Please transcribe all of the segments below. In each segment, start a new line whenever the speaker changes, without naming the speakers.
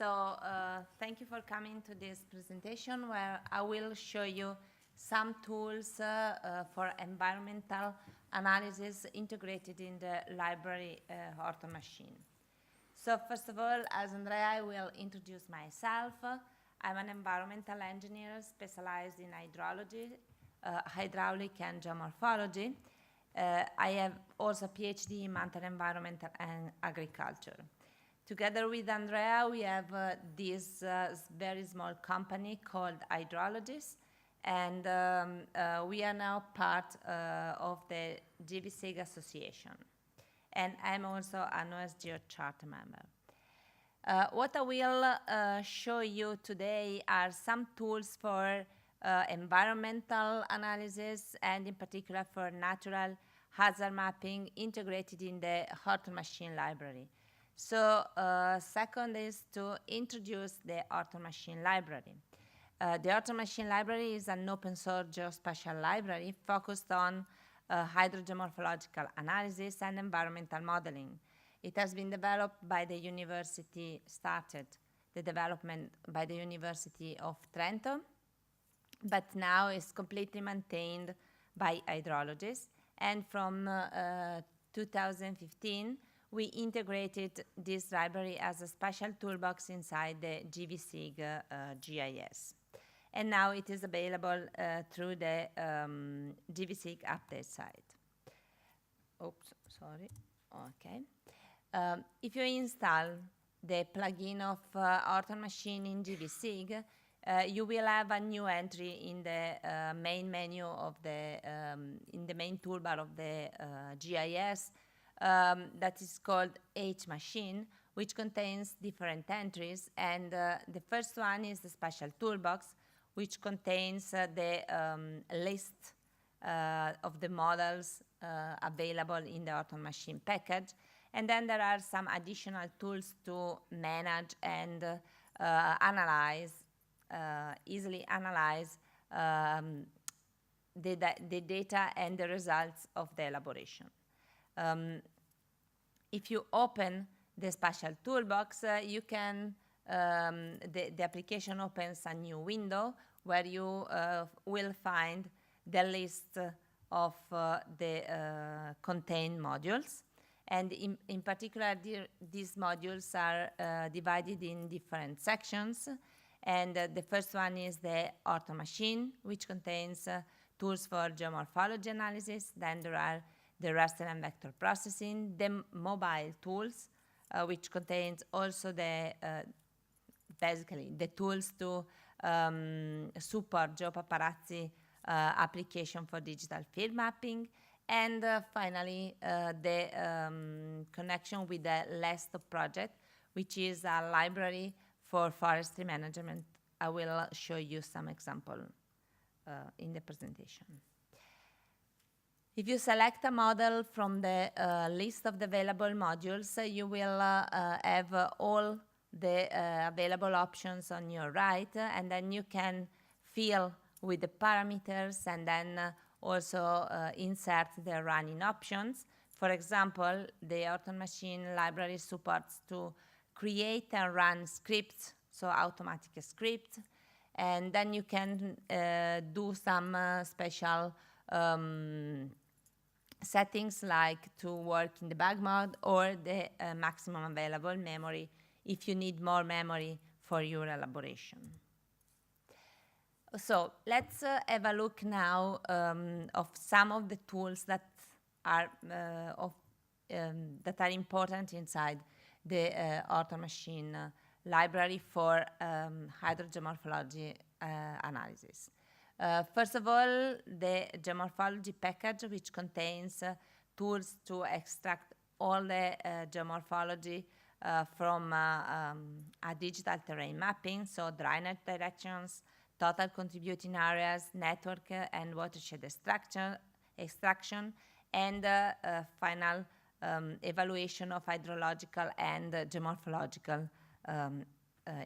Thank you for coming to this presentation where I will show you some tools for environmental analysis integrated in the library Orador machine. So first of all, as Andrea, I will introduce myself. I'm an environmental engineer specialized in hydrology, hydraulic and geomorphology. I have also a PhD in mountain environment and agriculture. Together with Andrea, we have this very small company called Hydrologist, and we are now part of the GVSIG Association. And I'm also an OSGeo charter member. What I will show you today are some tools for environmental analysis and in particular for natural hazard mapping integrated in the Orador machine library. So second is to introduce the Orador machine library. The Orador machine library is an open source geospatial library focused on hydrogeomorphological analysis and environmental modeling. It has been developed by the university, started the development by the University of Trento, but now is completely maintained by hydrologists. And from 2015, we integrated this library as a special toolbox inside the GVSIG GIS. And now it is available through the GVSIG update site. Oops, sorry. Okay. If you install the plugin of Orador machine in GVSIG, you will have a new entry in the main menu of the, in the main toolbar of the GIS that is called H machine, which contains different entries. And the first one is the special toolbox, which contains the list of the models available in the Orador machine package. And then there are some additional tools to manage and analyze, easily analyze the data and the results of the elaboration. If you open the special toolbox, you can, the application opens a new window where you will find the list of the contained modules. And in particular, these modules are divided in different sections. And the first one is the Orador machine, which contains tools for geomorphology analysis. Then there are the raster and vector processing, the mobile tools, which contains also the basically the tools to support GeoPaparazzi application for digital field mapping, and finally the connection with the LEST project, which is a library for forestry management. I will show you some example in the presentation. If you select a model from the list of the available modules, you will have all the available options on your right, and then you can fill with the parameters and then also insert the running options. For example, the Orador machine library supports to create and run scripts, so automatic scripts, and then you can do some special settings like to work in debug mode or the maximum available memory if you need more memory for your elaboration. So let's have a look now of some of the tools that are important inside the Orador machine library for hydrogeomorphology analysis. First of all, the geomorphology package, which contains tools to extract all the geomorphology from a digital terrain mapping, so drainage directions, total contributing areas, network and watershed extraction, and final evaluation of hydrological and geomorphological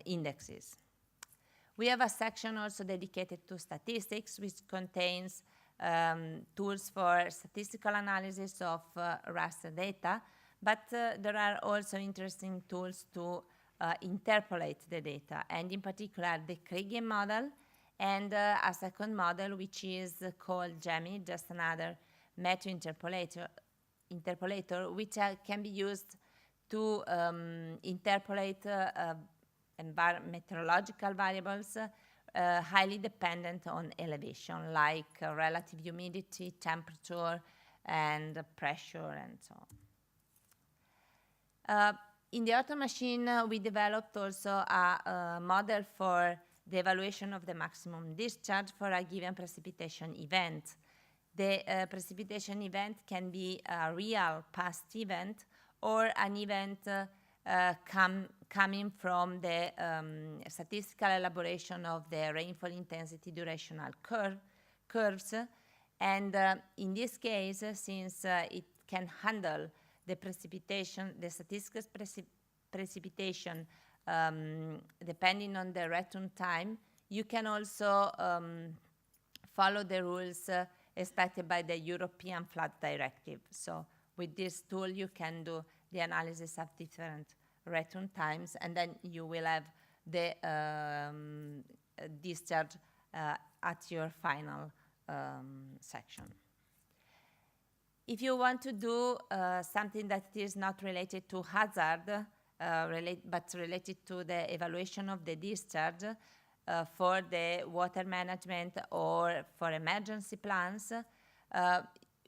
indexes. We have a section also dedicated to statistics, which contains tools for statistical analysis of raster data, but there are also interesting tools to interpolate the data, and in particular the Kriging model, and a second model which is called GEMI, just another meta interpolator, which can be used to interpolate meteorological variables highly dependent on elevation, like relative humidity, temperature, and pressure, and so on. In the Orador machine, we developed also a model for the evaluation of the maximum discharge for a given precipitation event. The precipitation event can be a real past event or an event coming from the statistical elaboration of the rainfall intensity durational curves. And in this case, since it can handle the precipitation, the statistical precipitation depending on the return time, you can also follow the rules expected by the European Flood Directive. So with this tool, you can do the analysis of different return times, and then you will have the discharge at your final section. If you want to do something that is not related to hazard, but related to the evaluation of the discharge for the water management or for emergency plans,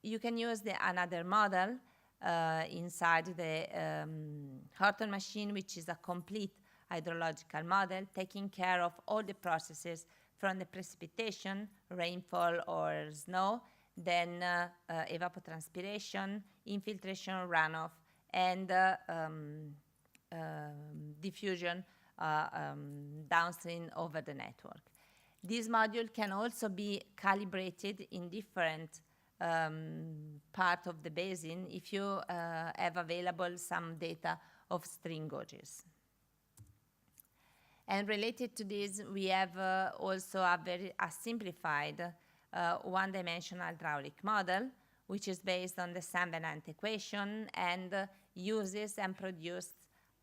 you can use another model inside the Orador machine, which is a complete hydrological model, taking care of all the processes from the precipitation, rainfall or snow, then evapotranspiration, infiltration, runoff, and diffusion downstream over the network. This module can also be calibrated in different part of the basin if you have available some data of stream gauges. And related to this, we have also a simplified one-dimensional hydraulic model, which is based on the Saint-Venant equation and uses and produces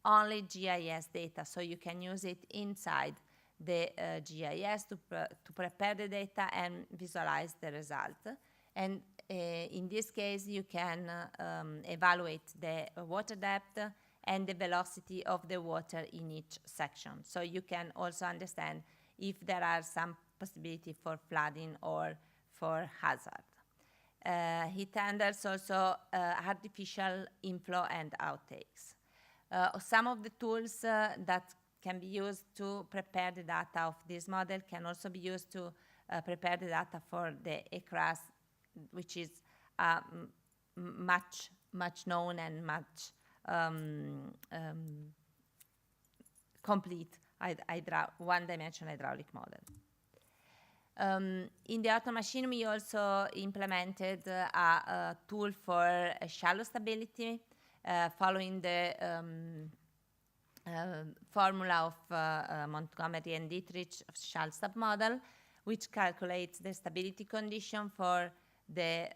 only GIS data. So you can use it inside the GIS to prepare the data and visualize the result. And in this case, you can evaluate the water depth and the velocity of the water in each section. So you can also understand if there are some possibility for flooding or for hazard. It handles also artificial inflow and outtakes. Some of the tools that can be used to prepare the data of this model can also be used to prepare the data for the ECRAS, which is much known and much complete one-dimensional hydraulic model. In the Orador machine, we also implemented a tool for shallow stability, following the formula of Montgomery and Dietrich shell submodel, which calculates the stability condition for the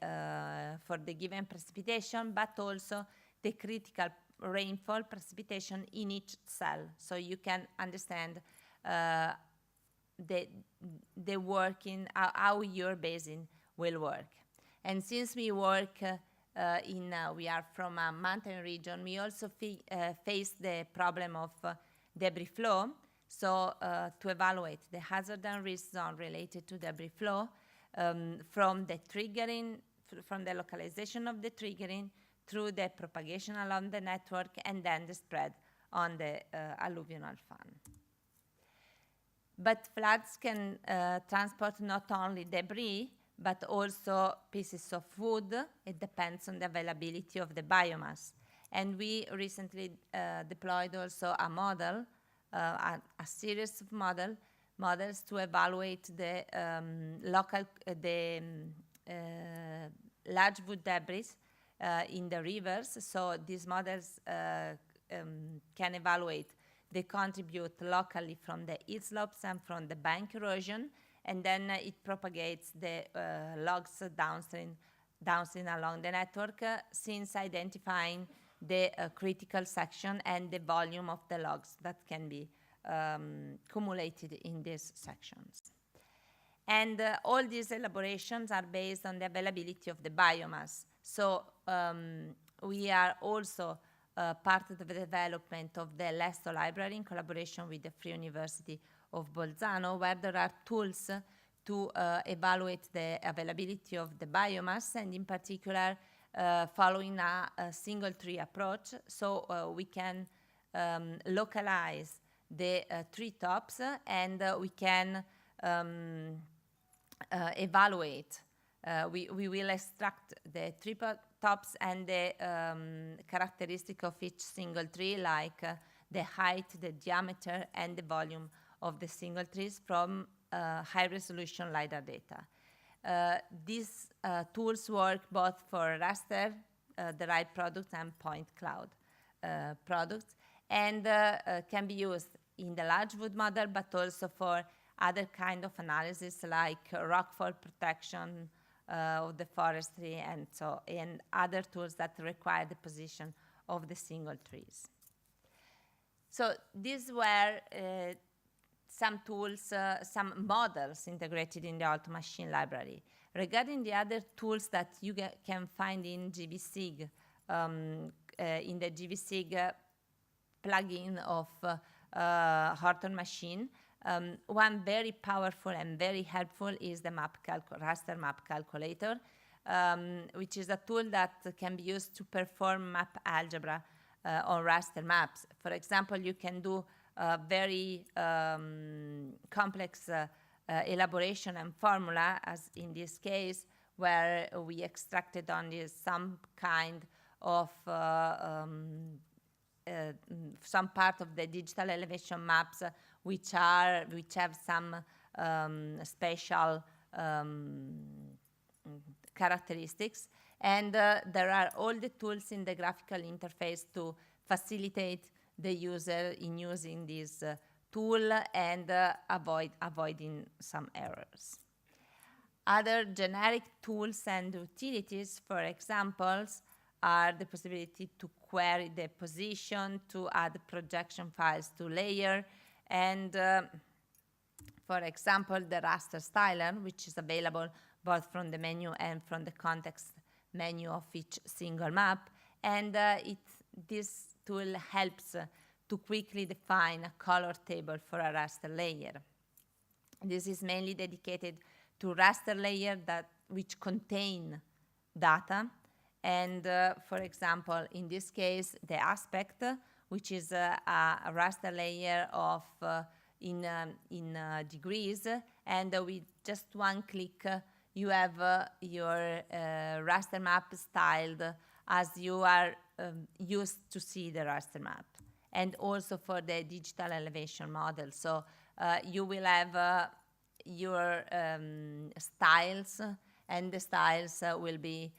given precipitation, but also the critical rainfall precipitation in each cell. So you can understand the working, how your basin will work. And since we work we are from a mountain region, we also face the problem of debris flow. So to evaluate the hazard and risk zone related to debris flow, from the triggering, from the localization of the triggering through the propagation along the network, and then the spread on the alluvional fan. But floods can transport not only debris, but also pieces of wood. It depends on the availability of the biomass. And we recently deployed also a model, a series of models to evaluate the large wood debris in the rivers. So these models can evaluate the contribute locally from the heat slopes and from the bank erosion, and then it propagates the logs downstream along the network, since identifying the critical section and the volume of the logs that can be cumulated in these sections. And all these elaborations are based on the availability of the biomass. So we are also part of the development of the LESTO library in collaboration with the Free University of Bolzano, where there are tools to evaluate the availability of the biomass, and in particular following a single tree approach. So we can localize the tree tops, and we can evaluate. We will extract the tree tops and the characteristic of each single tree, like the height, the diameter, and the volume of the single trees from high-resolution LiDAR data. These tools work both for raster derived products and point cloud products, and can be used in the large wood model, but also for other kind of analysis like rockfall protection of the forestry, and other tools that require the position of the single trees. So these were some tools, some models integrated in the Alto Machine library. Regarding the other tools that you can find in GVSig, in the GVSig plugin of Horton Machine, one very powerful and very helpful is the raster map calculator, which is a tool that can be used to perform map algebra on raster maps. For example, you can do very complex elaboration and formula, as in this case, where we extracted only some kind of some part of the digital elevation maps which have some special characteristics, and there are all the tools in the graphical interface to facilitate the user in using this tool and avoiding some errors. Other generic tools and utilities, for examples, are the possibility to query the position, to add projection files to layer, and for example, the raster styler, which is available both from the menu and from the context menu of each single map. And this tool helps to quickly define a color table for a raster layer. This is mainly dedicated to raster layers which contain data. And for example, in this case, the aspect, which is a raster layer of in degrees, and with just one click, you have your raster map styled as you are used to see the raster map, and also for the digital elevation model. So you will have your styles, and the styles will be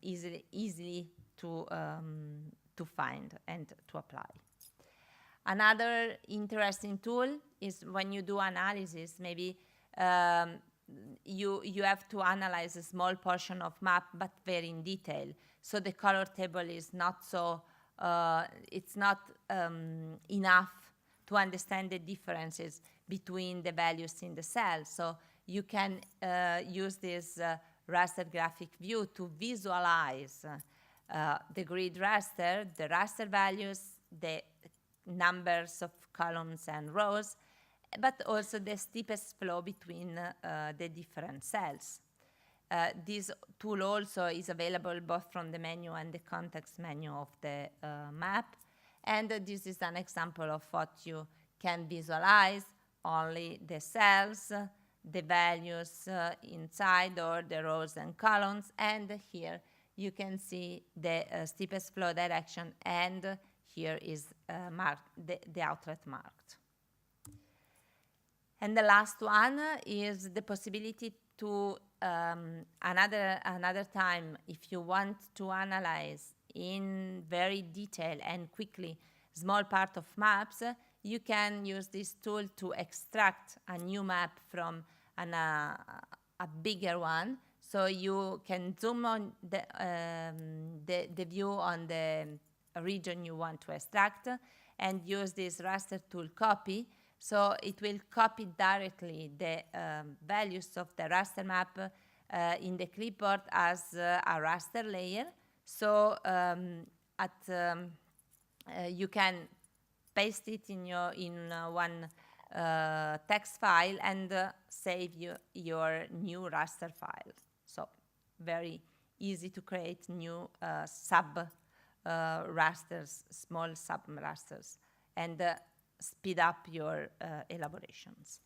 easily to find and to apply. Another interesting tool is when you do analysis, maybe you have to analyze a small portion of map, but very in detail. So the color table is not so, it's not enough to understand the differences between the values in the cell. So you can use this raster graphic view to visualize the grid raster, the raster values, the numbers of columns and rows, but also the steepest flow between the different cells. This tool also is available both from the menu and the context menu of the map, and this is an example of what you can visualize: only the cells, the values inside, or the rows and columns, and here you can see the steepest flow direction, and here is marked, the outlet marked. And the last one is the possibility to, another time, if you want to analyze in very detail and quickly small part of maps, you can use this tool to extract a new map from a bigger one. So you can zoom on the view on the region you want to extract and use this raster tool copy. So it will copy directly the values of the raster map in the clipboard as a raster layer. So you can paste it in one text file and save your new raster file. So very easy to create new sub rasters, small sub rasters, and speed up your elaborations.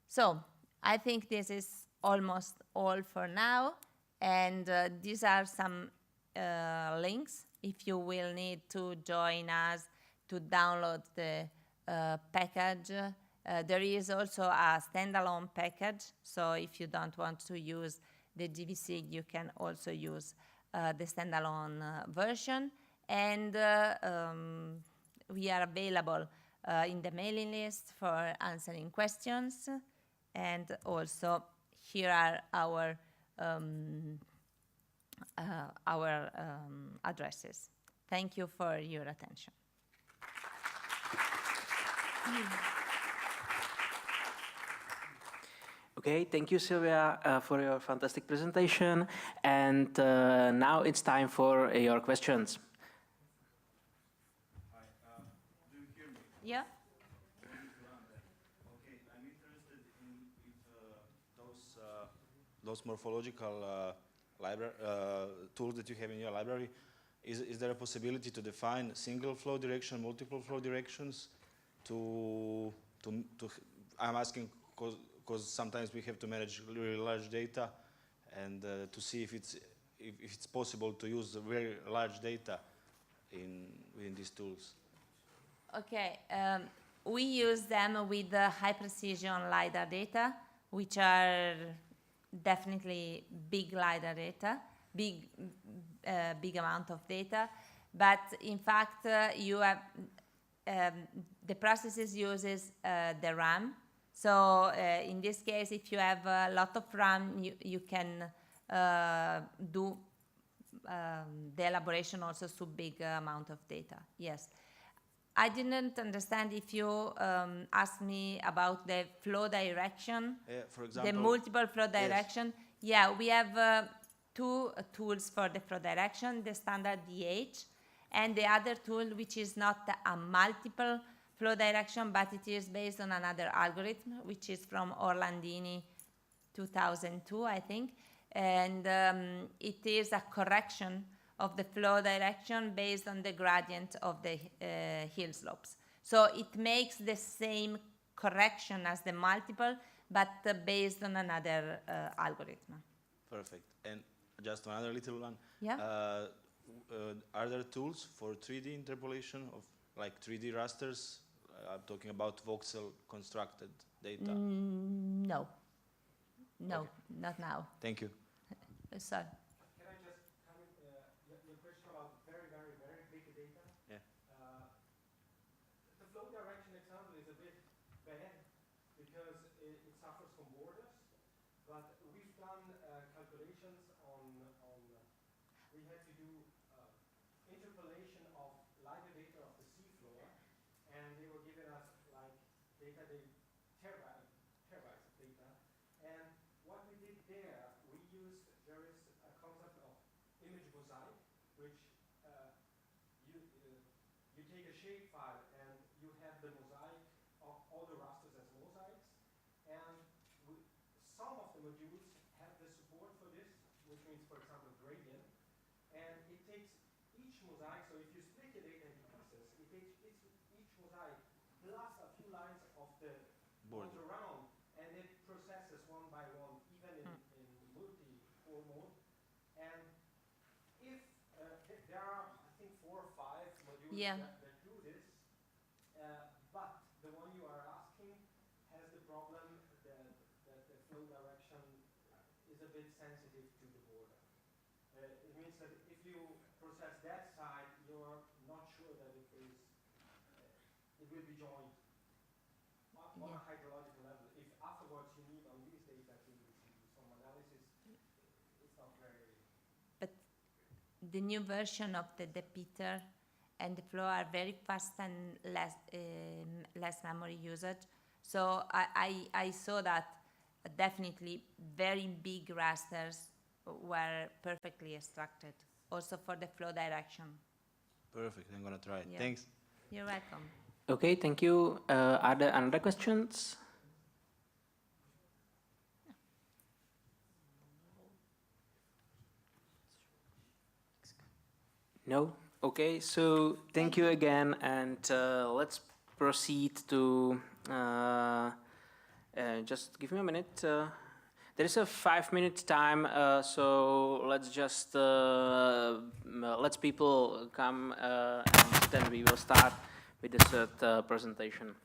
So I think this is almost all for now, and these are some links if you will need to join us to download the package. There is also a standalone package, so if you don't want to use the GVC, you can also use the standalone version. And we are available in the mailing list for answering questions. And also here are our addresses. Thank you for your attention.
Okay, thank you, Silvia, for your fantastic presentation. And now it's time for your questions.
Hi, do you hear me?
Yeah.
Okay, I'm interested in if those morphological tools that you have in your library, is there a possibility to define single flow direction, multiple flow directions? I'm asking because sometimes we have to manage really large data, and to see if it's possible to use very large data within these tools.
Okay, we use them with the high precision LiDAR data, which are definitely big LiDAR data, big amount of data. But in fact, you have the processes uses the RAM. So in this case, if you have a lot of RAM, you can do the elaboration also to big amount of data. Yes. I didn't understand if you asked me about the flow direction,
for example,
the multiple flow direction. Yes. Yeah, we have two tools for the flow direction, the standard DH, and the other tool which is not a multiple flow direction, but it is based on another algorithm, which is from Orlandini 2002, I think. And it is a correction of the flow direction based on the gradient of the hill slopes. So it makes the same correction as the multiple, but based on another algorithm.
Perfect. And just another little one.
Yeah.
Are there tools for 3D interpolation of like 3D rasters? I'm talking about voxel constructed data.
No. No,
Okay.
not now.
Thank you.
Sorry.
Can I just comment, your question about very, very, very big data?
Yeah.
The flow direction example is a bit bad because it suffers from borders, but we've done calculations on we had to do interpolation of LiDAR data of the seafloor, and they were giving us like terabytes of data. And what we did there, there is a concept of image mosaic, which you take a shape file and you have the mosaic of all the rasters as mosaics, and some of the modules have the support for this, which means, for example, gradient, and it takes each mosaic, so if you split the data into pieces, it takes each mosaic plus a few lines of the ones around, and it processes one by one, even in multi-core mode. And if there are, I think, 4 or 5 modules that do this, but the one you are asking has the problem that the flow direction is a bit sensitive to the border. It means that if you process that side, you're not sure that it will be joined on a hydrological level. If afterwards you need on these data to do some analysis, it's not very.
But the new version of the Peter and the Flow are very fast and less memory usage. So I saw that definitely very big rasters were perfectly extracted, also for the flow direction.
Perfect. I'm gonna try it.
Yeah.
Thanks.
You're welcome.
Okay, thank you. Are there other questions? No? Okay, so thank you again, and let's proceed to just give me a minute. There is a 5-minute time, so let's just let people come, and then we will start with the third presentation.